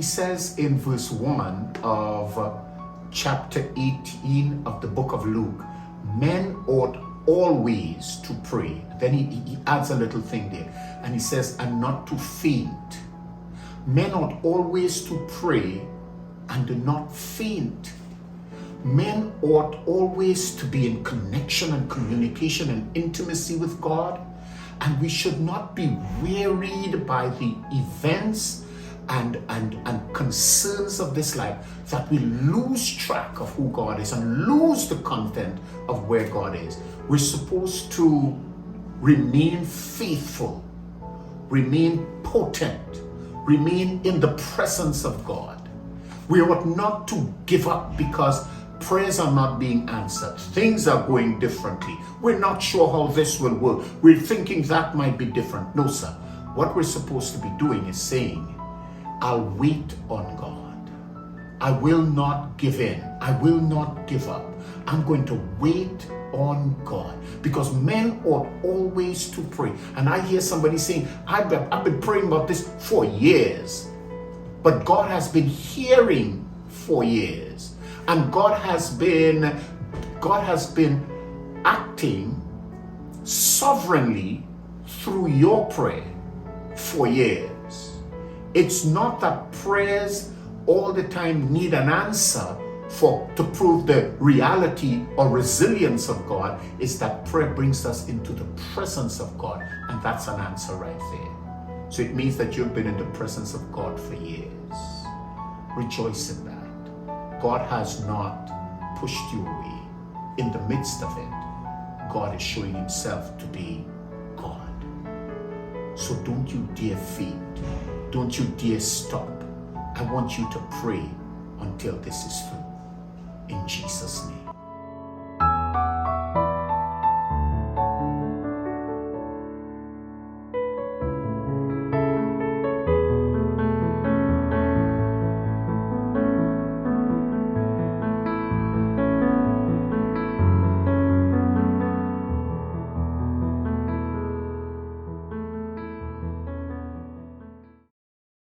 He says in verse 1 of chapter 18 of the book of Luke, men ought always to pray. Then he adds a little thing there, and he says, and not to faint. Men ought always to pray and do not faint. Men ought always to be in connection and communication and intimacy with God, and we should not be wearied by the events and concerns of this life, that we lose track of who God is and lose the content of where God is. We're supposed to remain faithful, remain potent, remain in the presence of God. We ought not to give up because prayers are not being answered. Things are going differently. We're not sure how this will work. We're thinking that might be different. No, sir. What we're supposed to be doing is saying, I'll wait on God. I will not give in. I will not give up. I'm going to wait on God, because men ought always to pray. And I hear somebody saying, I've been praying about this for years, but God has been hearing for years, and God has been acting sovereignly through your prayer for years. It's not that prayers all the time need an answer to prove the reality or resilience of God. Is that prayer brings us into the presence of God, and that's an answer right there. So it means that you've been in the presence of God for years. Rejoice in that. God has not pushed you away. In the midst of it, God is showing himself to be God. So don't you dare faint. Don't you dare stop. I want you to pray until this is through. In Jesus' name.